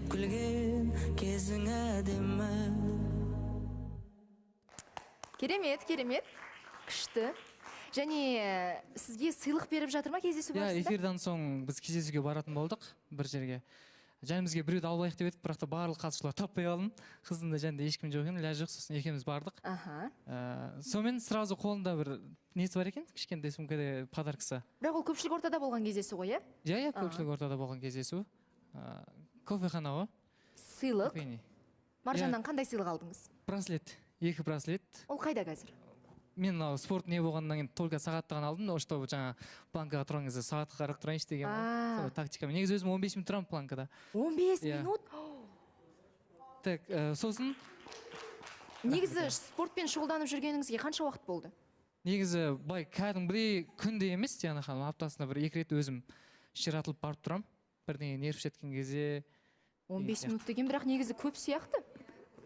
деп күлген кезің әдемі. Керемет, керемет. Күшті. Және сізге сыйлық беріп жатыр ма кездесу барысында? Эфирдан соң біз кездесуге баратын болдық бір жерге. Және бізге біреуді алайық деп едік, бірақ та барлық қатысушылар таппай қалдым. Қыздың да жанында ешкім жоқ екен, ләж жоқ, сосын екеуміз бардық. Сонымен сразу қолында бір несі бар екен, кішкентай сумкада подаркасы. Бірақ ол көпшілік ортада болған кездесу ғой, иә? Иә, көпшілік ортада болған кездесу. Кофехана ғой. Сыйлық. Маржаннан қандай сыйлық алдыңыз? Браслет, 2 браслет. Ол қайда қазір? Мен спорт не болғаннан кейін только сағаттаған алдым, чтобы жаңа планкаға тұрған кезде сағатқа қарап тұрайыншы деген тактикамен. Негізі өзім 15 минут тұрамын планкада. 15 минут? Так, сосын негізі спортпен шұғылданып жүргеніңізге қанша уақыт болды? Негізі бай кәдімгідей күнде емес, Диана ханым, аптасына бір 2 рет өзім ширатылып барып тұрам. Бірдеңе нерв жеткен кезде 15 минут деген бірақ негізі көп сияқты.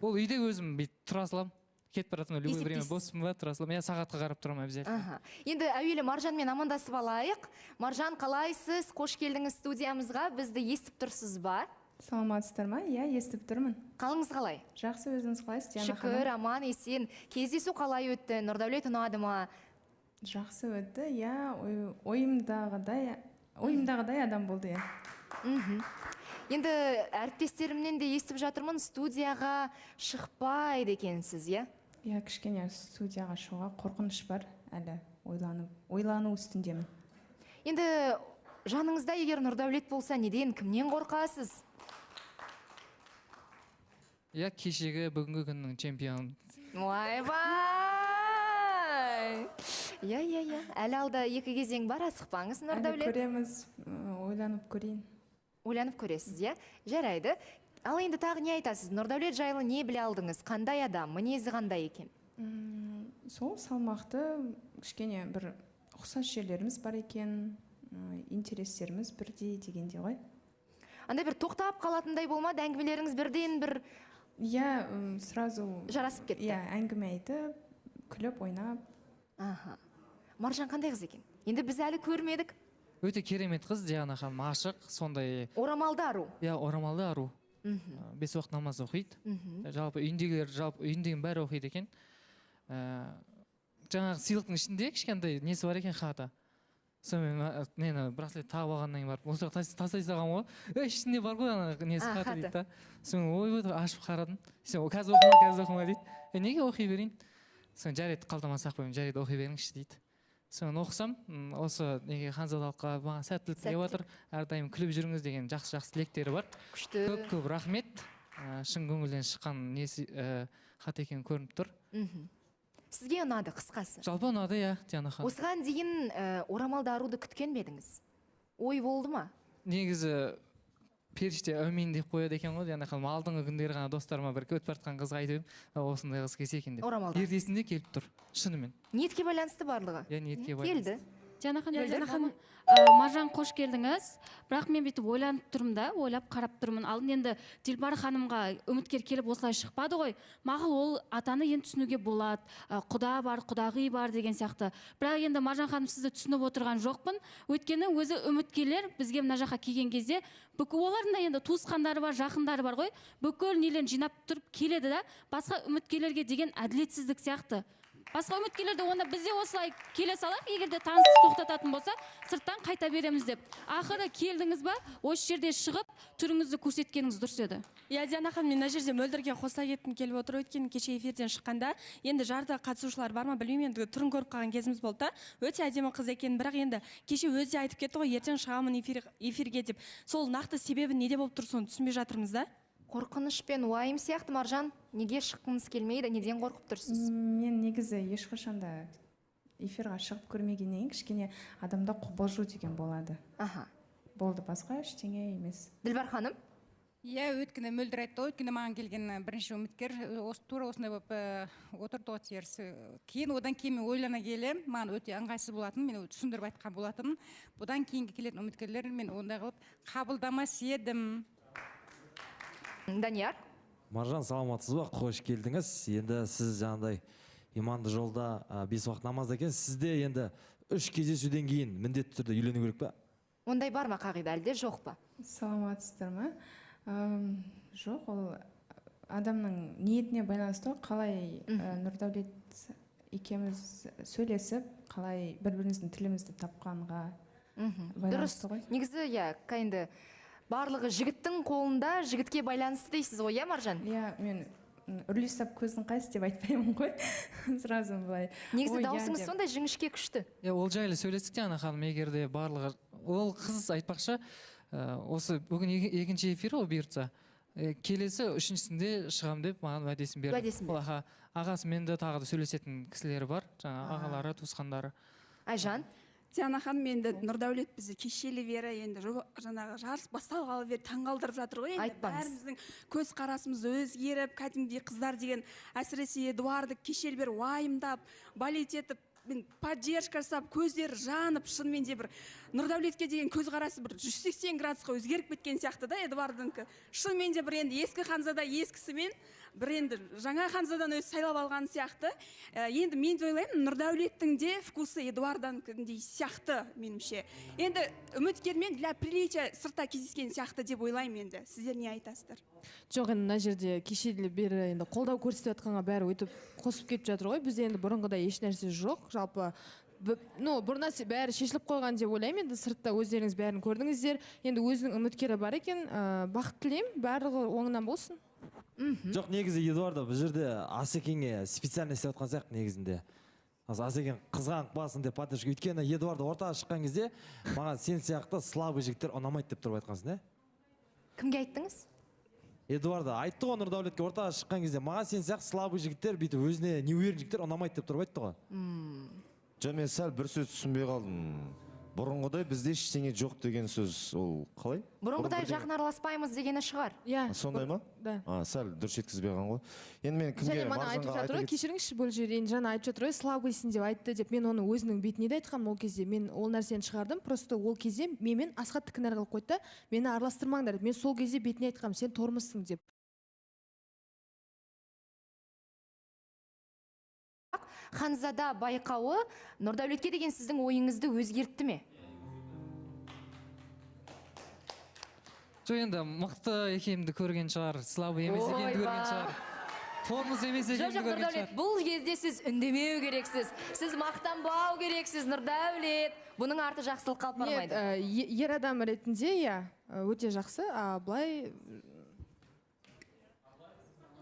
Ол үйде өзім бүйтіп тұра салам. Кетіп баратым, любой время боспын ба, тұра салам. Я сағатқа қарап тұрам обязательно. Енді әуелі Маржанмен амандасып алайық. Маржан, қалайсыз? Қош келдіңіз студиямызға. Бізді естіп тұрсыз ба? Саламатсыздар ма? Иә, естіп тұрмын. Қалыңыз қалай? Жақсы, өзіңіз қалайсыз, Диана ханым? Шүкір, аман, есен. Кездесу қалай өтті? Нұрдәулет ұнады ма? Жақсы өтті, иә, ойымдағыдай адам болды, иә. Енді әріптестерімнен де естіп жатырмын, студияға шықпайды екенсіз, иә? Иә, кішкене студияға шығуға қорқыныш бар, әлі ойлану үстіндемін. Енді жаныңызда егер Нұрдәулет болса, неден, кімнен қорқасыз? Иә, кешегі бүгінгі күннің чемпионы. Ойбай! Иә. Әлі алда 2 кезең бар, асықпаңыз, Нұрдәулет. Әлі көреміз, ойланып көрейін. Ойланып көресіз, иә? Жарайды. Ал енді тағы не айтасыз? Нұрдәулет жайлы не біле алдыңыз? Қандай адам? Мінезі қандай екен? Сол салмақты, кішкене бір ұқсас жерлеріміз бар екен, интерестеріміз бірдей дегенде ғой. Андай бір тоқтап қалатындай болмады, әңгімелеріңіз бірден бір... Иә, сразу... Жарасып кетті. Иә, әңгіме айтып, күліп, ойнап. Маржан қандай қыз екен? Енді біз әлі көрмедік. Өте керемет қыз, Диана ханым, ашық, сондай... Орамалды ару. Иә, орамалды ару. 5 уақыт намаз оқиды. Жалпы үйіндеген бәрі оқиды екен. Жаңағы сыйлықтың ішінде кішкентай несі бар екен, хаты. Сонымен нені браслет тағып алғаннан кейін барып, осы тастай салған ғой. Ішінде бар ғой, несі хаты дейді да. Сонымен ой, ашып қарадым. Қазір оқыма дейді. Неге оқи берейін? Сонымен жарайды, қалтамасы қойым, жарайды оқи беріңізші дейді. Сонымен оқысам, осы неге ханзадалыққа маған сәттілік деп отыр, әрдайым күліп жүріңіз деген жақсы тілектері бар. Күшті. Көп рахмет. Шын көңілден шыққан несі хат екені көрініп тұр. Сізге ұнады, қысқасы? Жалпы ұнады, иә, Диана ханым. Осыған дейін орамалды аруды күткен бе едіңіз? Ой болды ма? Негізі періште әумин деп қояды екен ғой, Диана ханым. Алдыңғы күндері ғана достарыма бір өтіп бартқан қызға айтып, осындай қыз келсе екен деп. Орамалды. Ертесінде келіп тұр, шынымен. Ниетке байланысты барлығы? Иә, ниетке байланысты. Келді. Диана ханым, Маржан қош келдіңіз. Бірақ мен бүйтіп ойланып тұрмын да, ойлап қарап тұрмын. Алдын енді Дилбар ханымға үміткер келіп осылай шықпады ғой. Мақұл, ол атаны енді түсінуге болады. Құда бар, құдағи бар деген сияқты. Бірақ енді Маржан ханым сізді түсініп отырған жоқпын. Өйткені өзі үміткерлер бізге мына жаққа келген кезде олардың да енді туысқандары бар, жақындары бар ғой. Бүкіл нелерін жинап тұрып келеді да, басқа үміткерлерге деген әділетсіздік сияқты. Басқа үміткерлерді онда бізде осылай келе салақ, егерде танысты тоқтататын болса, сырттан қайта береміз деп. Ақыры келдіңіз ба, осы жерде шығып, түріңізді көрсеткеніңіз дұрыс еді. Иә, Диана ханым, мен мына жерде мөлдірге қоса кеткім келіп отыр, өйткені кеше эфирден шыққанда, енді жарты қатысушылар бар ма білмеймін, енді түрін көріп қалған кезіміз болды да, өте әдемі қыз екен, бірақ енді кеше өзі айтып кетті ғой, ертең шығамын эфирге деп. Сол нақты себебі неде болып тұр, соны түсінбей жатырмыз да? Қорқыныш пен уайым сияқты, Маржан, неге шыққыңыз келмейді, неден қорқып тұрсыз? Мен негізі ешқашанда эфирға шығып көрмегеннен кішкене адамда қобалжу деген болады. Болды, басқа ештеңе емес. Дилбар ханым? Иә, өткені мөлдір айтты, өткені маған келген бірінші үміткер тура осындай болып отырды терісі. Одан кейін мен ойлана келем, маған өте ыңғайсыз болатын, мен түсіндіріп айтқан болатын. Бұдан кейінгі келетін үміткерлер мен ондай қылып қабылдамас едім. Данияр? Маржан, саламатсыз ба? Қош келдіңіз. Енді сіз жаңағыдай иманды жолда 5 уақыт намазда екен. Сізде енді 3 кездесуден кейін міндетті түрде үйлену керек па? Ондай бар ма қағида, әлде жоқ па? Саламатсыздар ма? Жоқ, ол адамның ниетіне байланысты ғой, қалай Нұрдәулет екеуміз сөйлесіп, қалай бір-біріміздің тілімізді тапқанға дұрыс. байланысты ғой. Негізі кайынды барлығы жігіттің қолында, жігітке байланысты дейсіз ғой, Маржан? Мен үрлесіп көздің қайсы деп айтпаймын ғой. Сразу былай. Негізі даусыңыз сондай жіңішке күшті. Ол жайлы сөйлестік Диана ханым, егер де барлығы ол қыз айтпақшы, осы бүгін екінші эфир ғой бұйыртса, келесі үшіншісінде шығам деп маған уәдесін берді. Ағасымен де тағы да сөйлесетін кісілері бар, жаңа ағалары, туысқандары. Айжан? Диана ханым, енді Нұрдәулет бізді кешелі бері енді жаңағы жарыс басталғалы бері таңғалдырып жатыр ғой. Бәріміздің көз қарасымыз өзгеріп, кәдімгідей қыздар деген, әсіресе Эдуарды кешелі бері уайымдап, балет етіп, поддержка жасап, көздері жанып, шынымен де бір Нұрдәулетке деген көзқарасы бір 180 градусқа өзгеріп кеткен сияқты да Эдуардыңкі. Шынымен де бір енді ескі ханзада ескісімен, бір енді жаңа ханзадан өзі сайлап алған сияқты. Енді мен ойлаймын, Нұрдәулеттің де вкусы Эдуардыңкіндей сияқты меніңше. Енді үміткермен для приличия сыртта кездескен сияқты деп ойлаймын енді. Сіздер не айтасыздар? Жоқ, енді мына жерде кешелі бері енді қолдау көрсетіп жатқанға бәрі өйтіп қосып кетіп жатыр ғой. Бізде енді бұрынғыдай еш нәрсе жоқ. Жалпы бір нәрсе бәрі шешіліп қойған деп ойлаймын. Енді сыртта өздеріңіз бәрін көрдіңіздер. Енді өзінің үміткері бар екен. Бақыт тілеймін, барлығы оңынан болсын. Жоқ, негізі Эдуарда бұл жерде Асекеңе специально істеп отқан сияқты негізінде. Асекең қызғанып қалсын деп поддержка. Өйткені Эдуарда ортаға шыққан кезде маған сен сияқты слабый жігіттер ұнамайды деп тұрып айтқансың, Кімге айттыңыз? Эдуарда айтты ғой, Нұрдәулетке ортаға шыққан кезде маған сен сияқты слабый жігіттер, бүйтіп өзіне неуверен жігіттер ұнамайды деп тұрып айтты ғой. Мен сәл бір сөз түсінбей қалдым. Бұрынғыдай бізде ештеңе жоқ деген сөз ол қалай? Бұрынғыдай жақын араласпаймыз дегені шығар. Сондай ма? Да. Сәл дұрыс жеткізбей қалған ғой. Енді мен кімге және мана айтып жатыр ғой, кешіріңізші бұл жерде, енді жаңа айтып жатыр ғой, слабыйсың деп айтты деп, мен оны өзінің бетіне де айтқанмын ол кезде. Мен ол нәрсені шығардым, просто ол кезде менімен Асхатты кінәлі қылып қойды да, мені араластырмаңдар. Мен сол кезде бетіне айтқанмын, сен тормысың деп. Ханзада байқауы Нұрдәулетке деген сіздің ойыңызды өзгертті ме? Жоқ, енді мықты екенімді көрген шығар, слабый емес екенімді көрген шығар. Тормыз емес екенімді көрген шығар. Бұл кезде сіз үндемеу керексіз. Сіз мақтанбау керексіз, Нұрдәулет. Бұның арты жақсылық қалып бармайды. Ер адам ретінде, өте жақсы,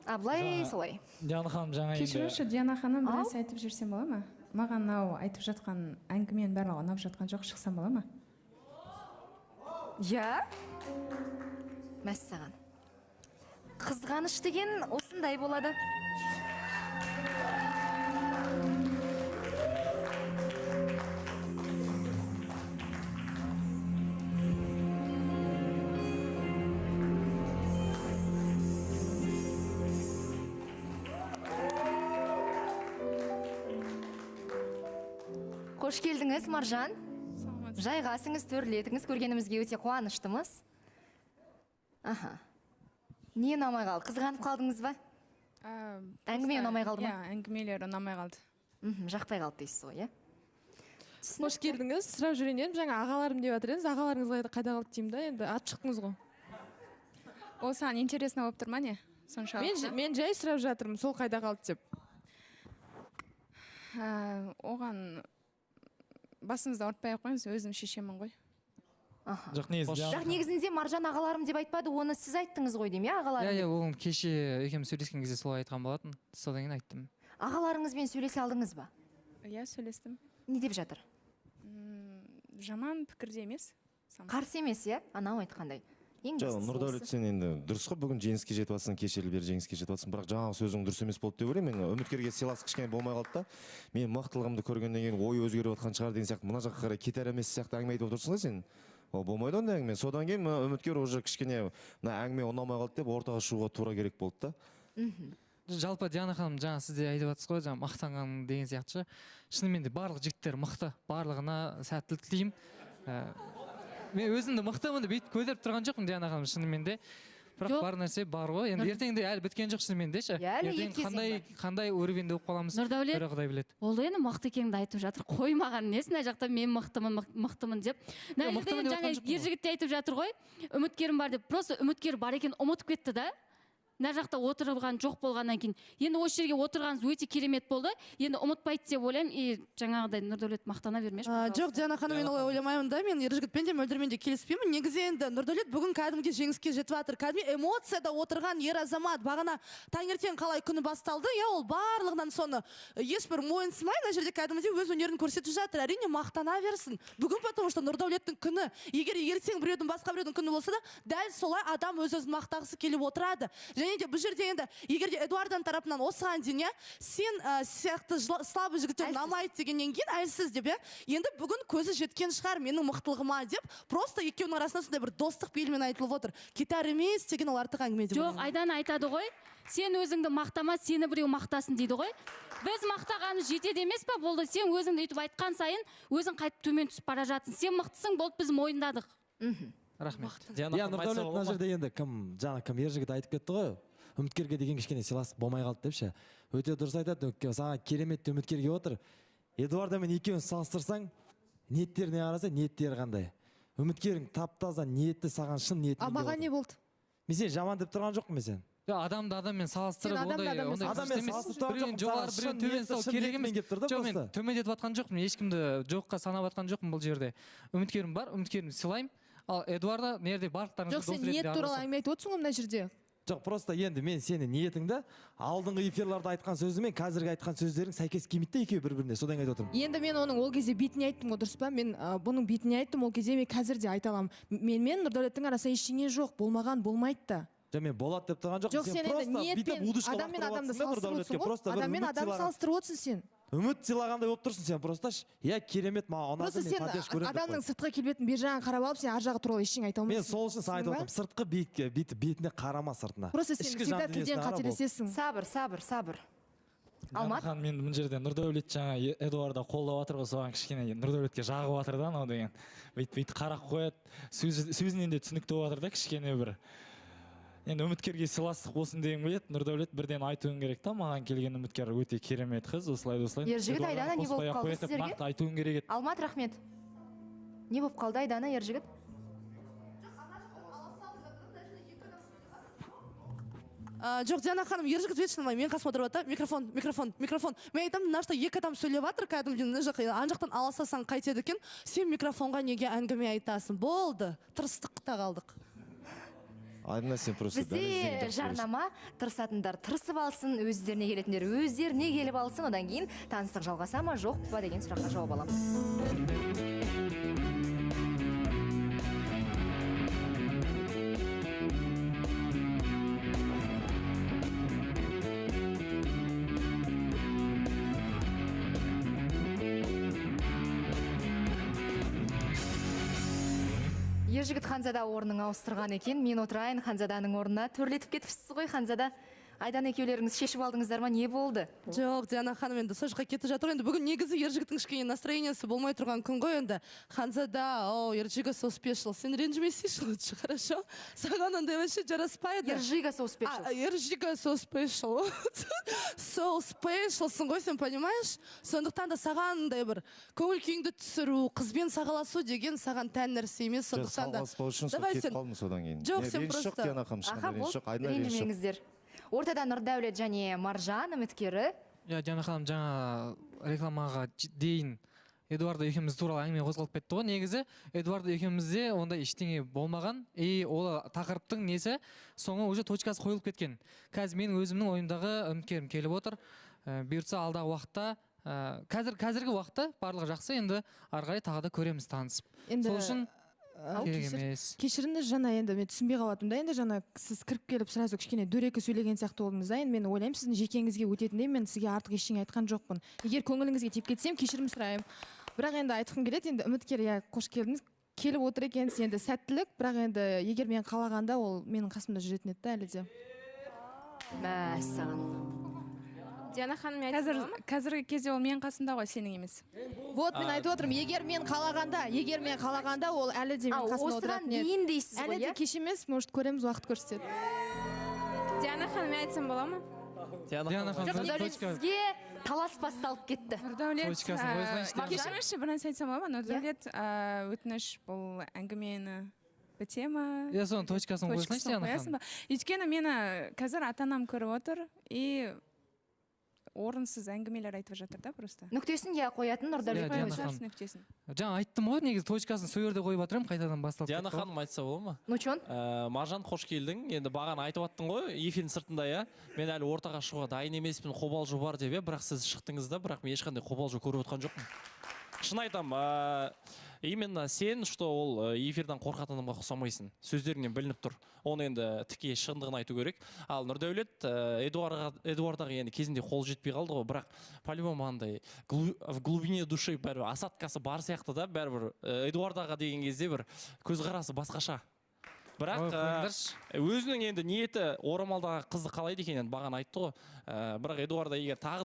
Аблай солай. Диана ханым жаңа енді. Кешіріңізші, Диана ханым, бір нәрсе айтып жүрсем бола ма? Маған мынау айтып жатқан әңгіменің барлығы ұнап жатқан жоқ, шықсам бола ма? Мәссаған. Қызғаныш деген осындай болады. Қош келдіңіз, Маржан. Жайғасыңыз, төрлетіңіз, көргенімізге өте қуаныштымыз. Не ұнамай қалды? Қызғанып қалдыңыз ба? Әңгіме ұнамай қалды ма? Әңгімелер ұнамай қалды. Жақпай қалды дейсіз ғой, Қош келдіңіз, сұрап жүрейін едім, жаңа ағаларым деп жатыр едіңіз, ағаларыңыз қайда қалды деймін да, енді ат шықтыңыз ғой. Ол саған интересно болып тұр ма не? Мен жай сұрап жатырмын, сол қайда қалды деп. Оған басыңызды ауыртпай қойыңыз, өзім шешемін ғой. Жоқ, негізінде Маржан ағаларым деп айтпады, оны сіз айттыңыз ғой дейм, ағаларым? Ол кеше екеуміз сөйлескен кезде солай айтқан болатын, содан кейін айттым. Ағаларыңызбен сөйлесе алдыңыз ба? Сөйлестім. Не деп жатыр? Жаман пікірде емес. Қарсы емес, анау айтқандай. Нұрдәулет, сен енді дұрыс қой, бүгін жеңіске жетіп жатсың, кешелі бері жеңіске жетіп жатсың, бірақ жаңағы сөзің дұрыс емес болды деп ойлаймын. Мен үміткерге сыйластық кішкене болмай қалды да, мен мықтылығымды көргеннен кейін ой өзгеріп жатқан шығар деген сияқты, мына жаққа қарай кетер емес сияқты әңгіме айтып отырсың ғой сен. Ол болмайды ондай әңгіме. Содан кейін үміткер уже кішкене мына әңгіме ұнамай қалды деп ортаға шығуға тура керек болды да. Жалпы Диана ханым, жаңа сіз де айтып жатсыз ғой, жаңа мақтанған деген сияқты. Шынымен де барлық жігіттер мықты, барлығына сәттілік тілеймін. Мен өзімді мықтымын деп бүйтіп көтеріп тұрған жоқпын, Диана ханым, шынымен де. бірақ бар нәрсе бар ғой енді ертеңде әлі біткен жоқ шынымен де ше ертең қандай уровеньде болып қаламыз Нұрдәулет, бір құдай біледі. ол енді мықты екеніңді айтып жатыр, қой маған несін ана жақта мен мықтымын деп. Мына жерде жаңа ер жігіт те айтып жатыр ғой, үміткерім бар деп, просто үміткер бар екен ұмытып кетті да. Мына жақта отырған жоқ болғаннан кейін. Енді осы жерге отырғаныңыз өте керемет болды. Енді ұмытпайды деп ойлаймын. И жаңағыдай Нұрдәулет мақтана бермеші. Жоқ, Диана ханым, мен олай ойламаймын да. Мен ержігітпен де мөлдірмен де келіспеймін. Негізі енді Нұрдәулет бүгін кәдімгі жеңіске жетіп жатыр. Кәдімгі эмоцияда отырған ер азамат. Бағана таңертең қалай күні басталды, я ол барлығынан соны ешбір мойынсымай, мына жерде кәдімгідей өз өнерін көрсетіп жатыр. Әрине мақтана берсін. Бүгін потому что Нұрдәулеттің күні, егер ертең біреудің басқа біреудің күні болса да, дәл солай адам өз-өзін мақтағысы келіп отырады. Және де бұл жерде енді егер де Эдуардан тарапынан осыған дейін сен сияқты слабый жігіттер ұнамайды дегеннен кейін әлсіз деп енді бүгін көзі жеткен шығар менің мықтылығыма деп просто екеуінің арасында сондай бір достық белгімен айтылып отыр. Кетар емес деген ол артық әңгіме деп. Жоқ, Айдана айтады ғой, сен өзіңді мақтама, сені біреу мақтасын дейді ғой. Біз мақтағанымыз жетеді емес па? Болды, сен өзіңді өйтіп айтқан сайын өзің қайтып төмен түсіп бара жатсың. Сен мықтысың, болды, біз мойындадық. Рахмет. Нұрдәулет мына жерде енді кім ер жігіт айтып кетті ғой, үміткерге деген кішкене сыйластық болмай қалды деп ше. Өте дұрыс айтады, саған керемет үміткерге отыр. Эдуардамен екеуін салыстырсаң, ниеттеріне қараса, ниеттері қандай. Үміткерің тап-таза ниетті, саған шын ниетті. Маған не болды? Мен сен жаман деп тұрған жоқпын мен сен. Адамды адаммен салыстырып мен төмендетіп жатқан жоқпын, ешкімді жоққа санап жатқан жоқпын бұл жерде. Үміткерім бар, үміткерімді сыйлаймын. Ал Эдуарда нерде барлықтарыңызды дос ретінде. Жоқ, сен ниет туралы әңгіме айтып отырсың ғой мына жерде. Жоқ, просто енді мен сені ниетіңді алдыңғы эфирларда айтқан сөзі мен қазіргі айтқан сөздерің сәйкес келмейді де екеуі бір-біріне, содан айтып отырмын. Енді мен оның ол кезде бетіне айттым ғой, дұрыс па? Мен бұның бетіне айттым, ол кезде мен қазір де айта аламын. Мен Нұрдәулеттің арасында ештеңе жоқ, болмаған болмайды да. Мен болады деп тұрған жоқ, сен енді ниетпен адаммен адамды салыстырып отырсың ғой, адаммен адамды салыстырып отырсың сен. Үміт сыйлағандай болып тұрсың сен, просто керемет маған ұнады, мен поддержка көремін. Адамның сыртқы келбетін бер жағын қарап алып, сен ар жағы туралы ештеңе айта алмайсың. Мен сол үшін саған айтып отырмын, сыртқы бетіне қарама сыртына. Просто сен всегда тілден қателесесің. Сабыр. Алмат? Мен мына жерде Нұрдәулет жаңа Эдуарда қолдап жатыр ғой, соған кішкене Нұрдәулетке жағып жатыр да, анау деген. Бүйтіп қарап қояды, сөзінен де түсінікті болып жатыр да, кішкене бір. Енді үміткерге сыйластық болсын деген келеді. Нұрдәулет бірден айтуың керек та, маған келген үміткер өте керемет қыз, осылай. Ержігіт Айдана не болып қалды сіздерге? Нақты айтуың керек еді. Алмат, рахмет. Не болып қалды Айдана, Ержігіт? Жоқ, Диана ханым, ержігіт вечно мен қасыма отырып жатыр. Микрофон. Мен айтамын, мына жақта екі адам сөйлеп жатыр, кәдімгідей мына жаққа ана жақтан аласасаң қайтеді екен. Сен микрофонға неге әңгіме айтасың? Болды, тырыстықта қалдық. Бізде жарнама, тырысатындар тырысып алсын, өздеріне келетіндер өздеріне келіп алсын, одан кейін таныстық жалғаса ма жоқ па деген сұраққа жауап аламыз. Ержігіт Ханзада орнын ауыстырған екен. Мен отырайын Ханзаданың орнына. Төрлетіп кетіпсіз ғой Ханзада. Айдан екеулеріңіз шешіп алдыңыздар ма, не болды? Жоқ, Диана ханым, енді сол жаққа кетіп жатыр. Енді бүгін негізі ержігіттің кішкене настроениесі болмай тұрған күн ғой енді. Ханзада, Ержига so special. Сен ренжімесейші лучше, хорошо? Саған ондай вообще жараспайды. Ержига so special. Ержига so special. So specialсың ғой, сен понимаешь? Сондықтан да саған бір көңіл күйіңді түсіру, қызбен сағаласу деген саған тән нәрсе емес. Сондықтан да. Жоқ, сен просто. Ортада Нұрдәулет және Маржан үміткері. Диана ханым, жаңа рекламаға дейін Эдуарда екеуміз туралы әңгіме қозғалып кетті ғой. Негізі Эдуарда екеумізде ондай ештеңе болмаған. Ол тақырыптың несі соңы уже точкасы қойылып кеткен. Қазір менің өзімнің ойымдағы үміткерім келіп отыр. Бұйыртса алдағы уақытта, қазіргі уақытта барлығы жақсы, енді ары қарай тағы да көреміз танысып. Сол үшін кешіріңіз, жаңа енді мен түсінбей қалатым да, енді жаңа сіз кіріп келіп сразу кішкене дөрекі сөйлеген сияқты болдыңыз да, енді мен ойлаймын сіздің жекеңізге өтетіндей мен сізге артық ештеңе айтқан жоқпын. Егер көңіліңізге тиіп кетсем, кешірім сұраймын. Бірақ енді айтқым келеді, енді үміткер, қош келдіңіз, келіп отыр екенсіз, енді сәттілік, бірақ енді егер мен қалағанда ол менің қасымда жүретін еді әлі де. Мәссаған. Диана ханым айтсын қазіргі кезде ол менің қасымда ғой, сенің емес. Вот мен айтып отырмын, егер мен қалағанда ол әлі де мен қасымда отыратын еді. Осыған дейін дейсіз ғой, Әлі де кеш емес, может көреміз, уақыт көрсетеді. Диана ханым айтсын бола ма? Диана ханым Нұрдәулет, сізге талас басталып кетті. Нұрдәулет, кешіріңізші, бір нәрсе айтсам болады ма? Нұрдәулет, өтініш, бұл әңгімені біте ма? Иә, соның точкасын қойсаңызшы, Диана ханым. Өйткені мені қазір ата-анам көріп отыр, и орынсыз әңгімелер айтып жатыр да просто. Нүктесін қоятын Нұрдәулет өзі. Нүктесін. Жаңа айттым ғой, негізі точкасын сол жерде қойып жатырмын, қайтадан басталып кетті. Диана ханым айтса бола ма? Нучон? Маржан, қош келдің. Енді бағана айтып аттың ғой, эфирдің сыртында, иә. Мен әлі ортаға шығуға дайын емеспін, қобалжу бар деп, бірақ сіз шықтыңыз да, бірақ мен ешқандай қобалжу көріп отқан жоқпын. Шын айтам, именно сен, что ол эфирдан қорқатын адамға ұқсамайсың. Сөздеріңнен білініп тұр. Оны енді тіке шындығын айту керек. Ал Нұрдәулет Эдуардаға енді кезінде қол жетпей қалды ғой, бірақ по-любому андай в глубине души бәрібір осадкасы бар сияқты да, бәрібір Эдуардаға деген кезде бір көзқарасы басқаша. Бірақ өзінің енді ниеті орамалдағы қызды қалайды екен, бағана айтты ғой. Бірақ Эдуарда егер тағы